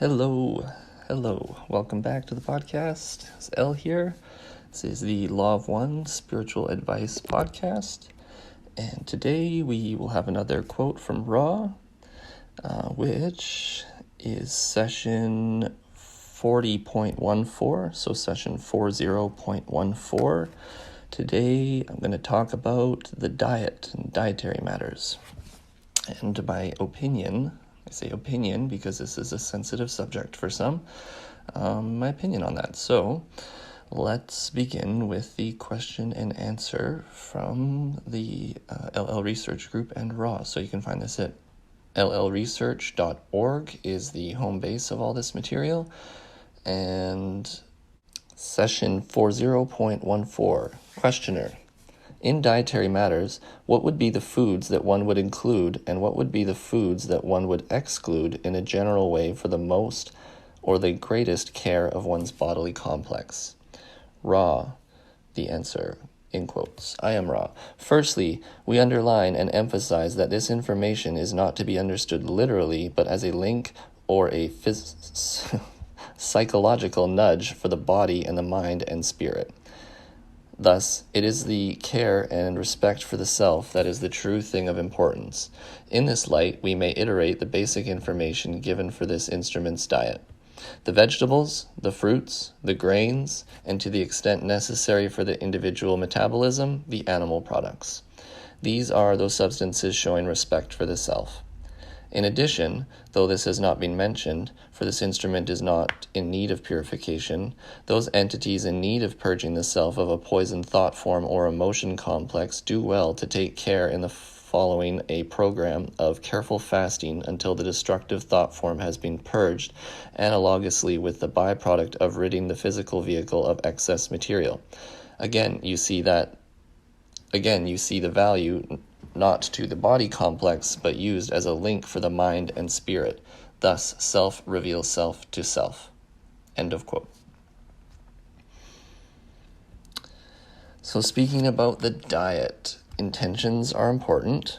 Hello. Welcome back to the podcast. It's Elle here. This is the Law of One Spiritual Advice podcast. And today we will have another quote from Ra, which is session 40.14, so session 40.14. Today I'm going to talk about the diet and dietary matters. And by opinion, I say opinion because this is a sensitive subject for some, my opinion on that. So let's begin with the question and answer from the LL Research Group and Raw. So you can find this at llresearch.org is the home base of all this material. And session 40.14, questioner. In dietary matters, what would be the foods that one would include and what would be the foods that one would exclude in a general way for the most or the greatest care of one's bodily complex? Ra, the answer, in quotes. I am Ra. Firstly, we underline and emphasize that this information is not to be understood literally, but as a link or a psychological nudge for the body and the mind and spirit. Thus, it is the care and respect for the self that is the true thing of importance. In this light, we may iterate the basic information given for this instrument's diet. The vegetables, the fruits, the grains, and to the extent necessary for the individual metabolism, the animal products. These are those substances showing respect for the self. In addition, though this has not been mentioned, for this instrument is not in need of purification, those entities in need of purging the self of a poisoned thought form or emotion complex do well to take care in the following a program of careful fasting until the destructive thought form has been purged, analogously with the byproduct of ridding the physical vehicle of excess material. Again, you see the value not to the body complex, but used as a link for the mind and spirit. Thus, self reveals self to self. End of quote. So speaking about the diet, intentions are important.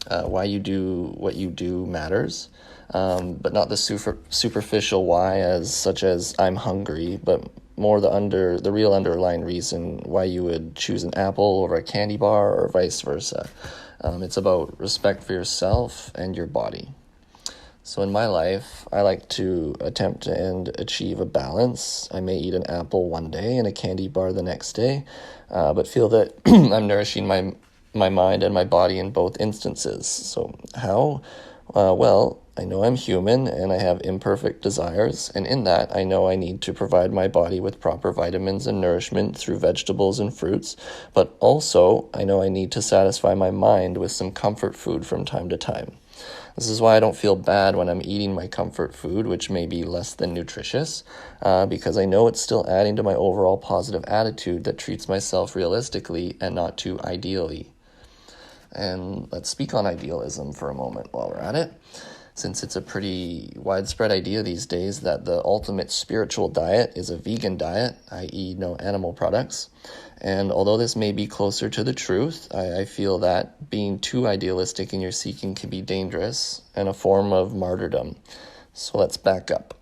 Why you do what you do matters, but not the superficial why, such as I'm hungry, but more the real underlying reason why you would choose an apple over a candy bar or vice versa. It's about respect for yourself and your body. So in my life, I like to attempt and achieve a balance. I may eat an apple one day and a candy bar the next day, but feel that I'm nourishing my mind and my body in both instances. So how? Well, I know I'm human and I have imperfect desires, and in that I know I need to provide my body with proper vitamins and nourishment through vegetables and fruits, but also I know I need to satisfy my mind with some comfort food from time to time. This is why I don't feel bad when I'm eating my comfort food, which may be less than nutritious, because I know it's still adding to my overall positive attitude that treats myself realistically and not too ideally. And let's speak on idealism for a moment while we're at it, since it's a pretty widespread idea these days that the ultimate spiritual diet is a vegan diet, i.e. no animal products. And although this may be closer to the truth, I feel that being too idealistic in your seeking can be dangerous and a form of martyrdom. So let's back up.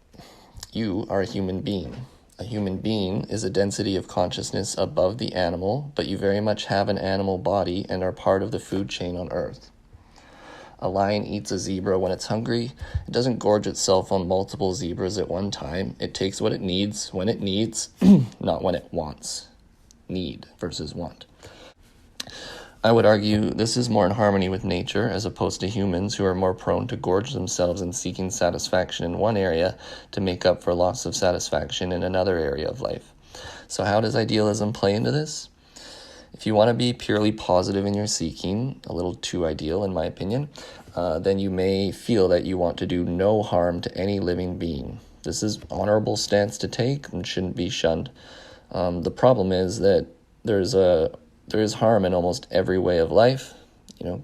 You are a human being. A human being is a density of consciousness above the animal, but you very much have an animal body and are part of the food chain on Earth. A lion eats a zebra when it's hungry. It doesn't gorge itself on multiple zebras at one time. It takes what it needs when it needs, not when it wants. Need versus want. I would argue this is more in harmony with nature as opposed to humans who are more prone to gorge themselves in seeking satisfaction in one area to make up for loss of satisfaction in another area of life. So how does idealism play into this? If you want to be purely positive in your seeking, a little too ideal in my opinion, then you may feel that you want to do no harm to any living being. This is an honorable stance to take and shouldn't be shunned. The problem is that there is harm in almost every way of life.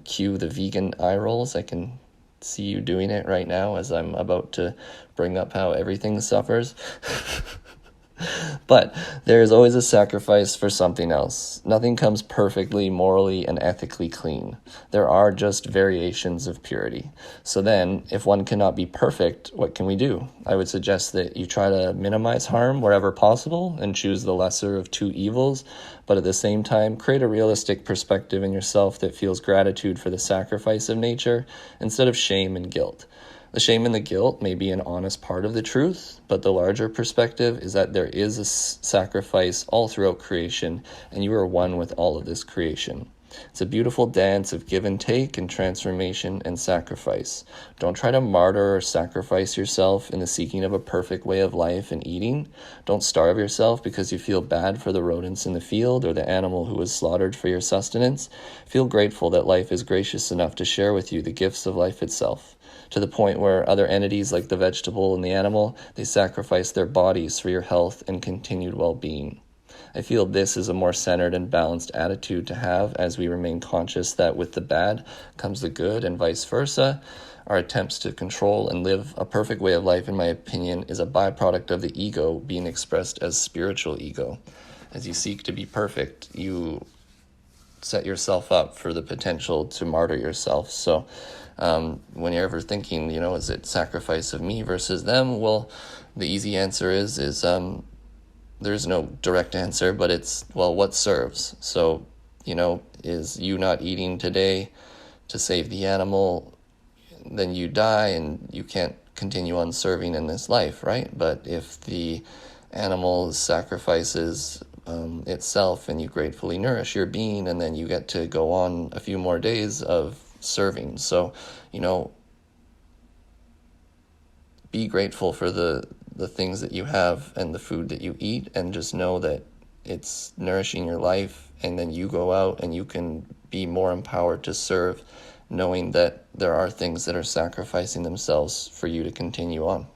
Cue the vegan eye rolls. I can see you doing it right now as I'm about to bring up how everything suffers. But there is always a sacrifice for something else. Nothing comes perfectly, morally, and ethically clean. There are just variations of purity. So then, if one cannot be perfect, what can we do? I would suggest that you try to minimize harm wherever possible and choose the lesser of two evils, but at the same time, create a realistic perspective in yourself that feels gratitude for the sacrifice of nature instead of shame and guilt. The shame and the guilt may be an honest part of the truth, but the larger perspective is that there is a sacrifice all throughout creation, and you are one with all of this creation. It's a beautiful dance of give and take and transformation and sacrifice. Don't try to martyr or sacrifice yourself in the seeking of a perfect way of life and eating. Don't starve yourself because you feel bad for the rodents in the field or the animal who was slaughtered for your sustenance. Feel grateful that life is gracious enough to share with you the gifts of life itself, to the point where other entities like the vegetable and the animal, they sacrifice their bodies for your health and continued well-being. I feel this is a more centered and balanced attitude to have as we remain conscious that with the bad comes the good and vice versa. Our attempts to control and live a perfect way of life, in my opinion, is a byproduct of the ego being expressed as spiritual ego. As you seek to be perfect, you set yourself up for the potential to martyr yourself. So when you're ever thinking, is it sacrifice of me versus them? Well, the easy answer is there's no direct answer, but it's, well, what serves? So, is you not eating today to save the animal, then you die and you can't continue on serving in this life, right? But if the animal sacrifices itself and you gratefully nourish your being, and then you get to go on a few more days of serving. So, be grateful for the things that you have and the food that you eat, and just know that it's nourishing your life, and then you go out and you can be more empowered to serve, knowing that there are things that are sacrificing themselves for you to continue on.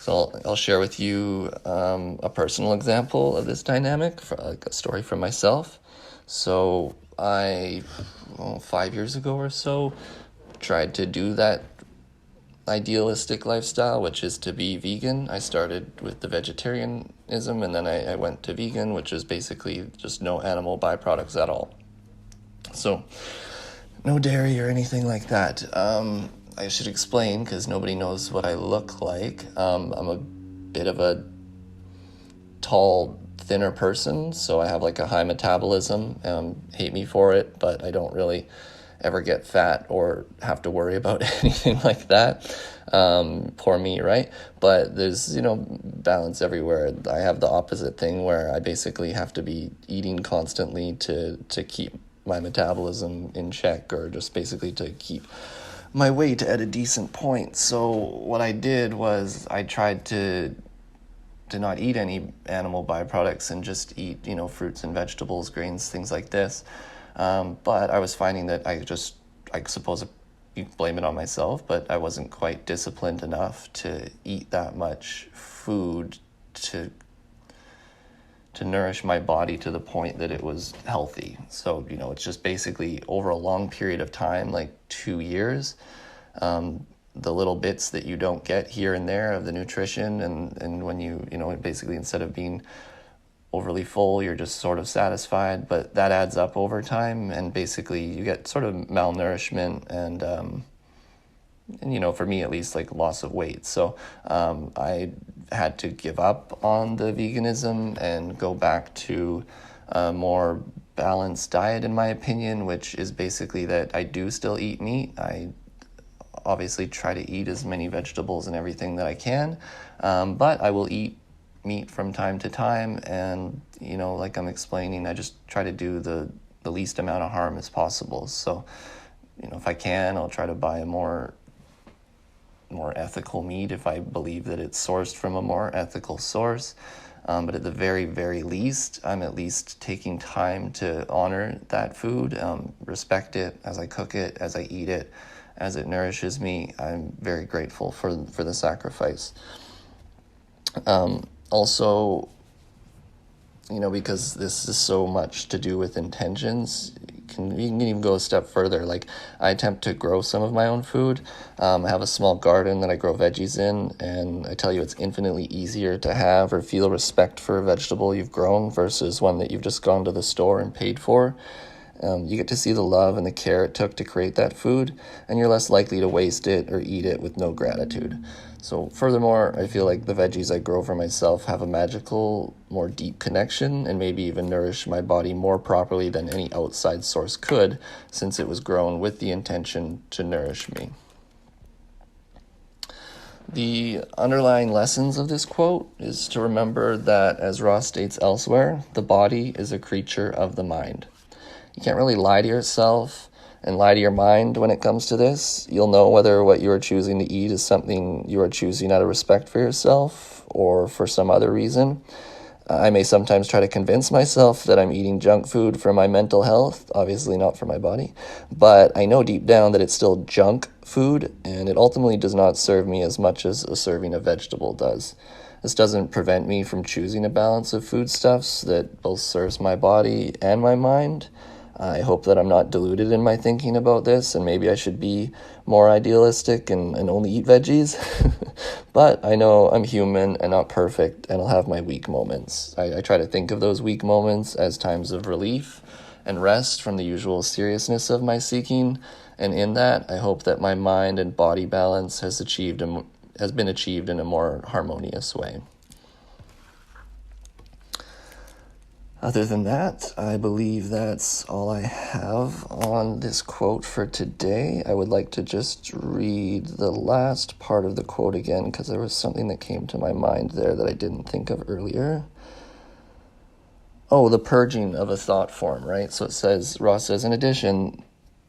So I'll share with you a personal example of this dynamic, a story from myself. So I, 5 years ago or so, tried to do that idealistic lifestyle, which is to be vegan. I started with the vegetarianism, and then I went to vegan, which is basically just no animal byproducts at all. So no dairy or anything like that. I should explain, because nobody knows what I look like. I'm a bit of a tall, thinner person, so I have like a high metabolism. Hate me for it, but I don't really ever get fat or have to worry about anything like that. Poor me, right? But there's, balance everywhere. I have the opposite thing where I basically have to be eating constantly to keep my metabolism in check, or just basically to keep my weight at a decent point. So what I did was I tried to not eat any animal byproducts and just eat, fruits and vegetables, grains, things like this. But I was finding that I suppose you blame it on myself, but I wasn't quite disciplined enough to eat that much food to nourish my body to the point that it was healthy. So, it's just basically over a long period of time, like 2 years, the little bits that you don't get here and there of the nutrition, and when you basically, instead of being overly full, you're just sort of satisfied, but that adds up over time, and basically you get sort of malnourishment and for me at least, like loss of weight. So I had to give up on the veganism and go back to a more balanced diet, in my opinion, which is basically that I do still eat meat. I obviously try to eat as many vegetables and everything that I can, but I will eat meat from time to time, and like I'm explaining, I just try to do the least amount of harm as possible. So if I can, I'll try to buy a more ethical meat if I believe that it's sourced from a more ethical source. But at the very, very least, I'm at least taking time to honor that food, respect it as I cook it, as I eat it, as it nourishes me. I'm very grateful for the sacrifice. Also, because this is so much to do with intentions, you can even go a step further. Like, I attempt to grow some of my own food. I have a small garden that I grow veggies in, and I tell you, it's infinitely easier to have or feel respect for a vegetable you've grown versus one that you've just gone to the store and paid for. You get to see the love and the care it took to create that food, and you're less likely to waste it or eat it with no gratitude. So furthermore, I feel like the veggies I grow for myself have a magical, more deep connection, and maybe even nourish my body more properly than any outside source could, since it was grown with the intention to nourish me. The underlying lessons of this quote is to remember that, as Ross states elsewhere, the body is a creature of the mind. You can't really lie to yourself and lie to your mind when it comes to this. You'll know whether what you are choosing to eat is something you are choosing out of respect for yourself or for some other reason. I may sometimes try to convince myself that I'm eating junk food for my mental health, obviously not for my body, but I know deep down that it's still junk food, and it ultimately does not serve me as much as a serving of vegetable does. This doesn't prevent me from choosing a balance of foodstuffs that both serves my body and my mind. I hope that I'm not deluded in my thinking about this, and maybe I should be more idealistic and only eat veggies. But I know I'm human and not perfect, and I'll have my weak moments. I try to think of those weak moments as times of relief and rest from the usual seriousness of my seeking, and in that, I hope that my mind and body balance has been achieved in a more harmonious way. Other than that, I believe that's all I have on this quote for today. I would like to just read the last part of the quote again, because there was something that came to my mind there that I didn't think of earlier. Oh, the purging of a thought form, right? So it says, Ross says, in addition,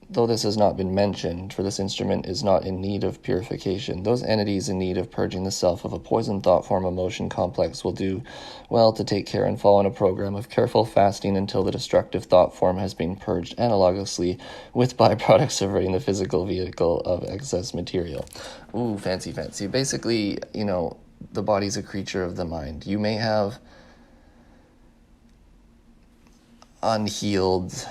though this has not been mentioned, for this instrument is not in need of purification, those entities in need of purging the self of a poison thought form emotion complex will do well to take care and follow on a program of careful fasting until the destructive thought form has been purged analogously with byproducts of ridding the physical vehicle of excess material. Ooh, fancy. Basically, the body's a creature of the mind. You may have unhealed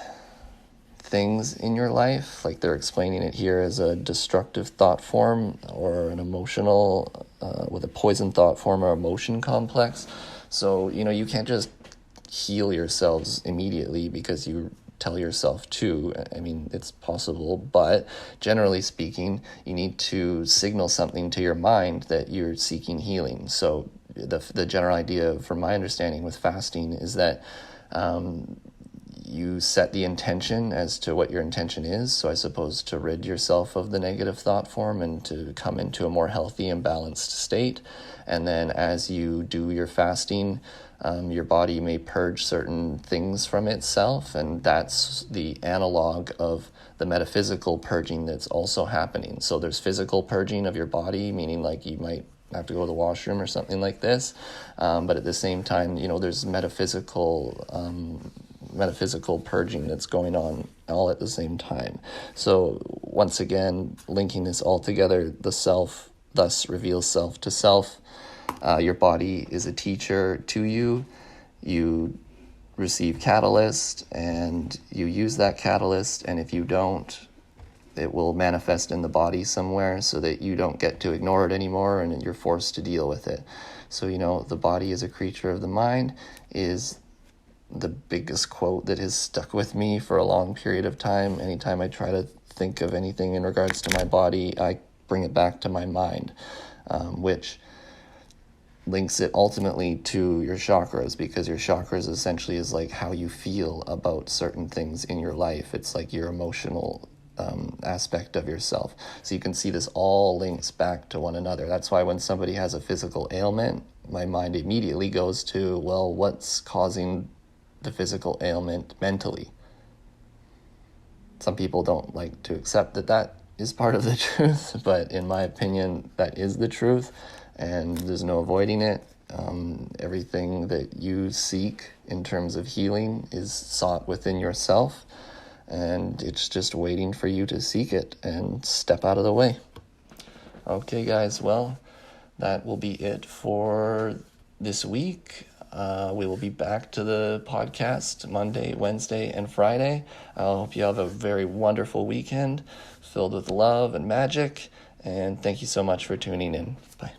things in your life, like they're explaining it here as a destructive thought form or an emotional, with a poison thought form or emotion complex. So, you can't just heal yourselves immediately because you tell yourself to. I mean, it's possible, but generally speaking, you need to signal something to your mind that you're seeking healing. So the general idea, from my understanding with fasting, is that you set the intention as to what your intention is. So I suppose to rid yourself of the negative thought form and to come into a more healthy and balanced state. And then as you do your fasting, your body may purge certain things from itself. And that's the analog of the metaphysical purging that's also happening. So there's physical purging of your body, meaning like you might have to go to the washroom or something like this. But at the same time, there's metaphysical purging that's going on all at the same time. So once again, linking this all together, the self thus reveals self to self. Your body is a teacher to you. You receive catalyst and you use that catalyst, and if you don't, it will manifest in the body somewhere so that you don't get to ignore it anymore and you're forced to deal with it. So, the body is a creature of the mind is the biggest quote that has stuck with me for a long period of time. Anytime I try to think of anything in regards to my body, I bring it back to my mind, which links it ultimately to your chakras, because your chakras essentially is like how you feel about certain things in your life. It's like your emotional aspect of yourself. So you can see this all links back to one another. That's why when somebody has a physical ailment, my mind immediately goes to, well, what's causing the physical ailment mentally? Some people don't like to accept that is part of the truth, but in my opinion, that is the truth, and there's no avoiding it. Everything that you seek in terms of healing is sought within yourself, and it's just waiting for you to seek it and step out of the way. Okay, guys, well, that will be it for this week. We will be back to the podcast Monday, Wednesday, and Friday. I hope you have a very wonderful weekend filled with love and magic. And thank you so much for tuning in. Bye.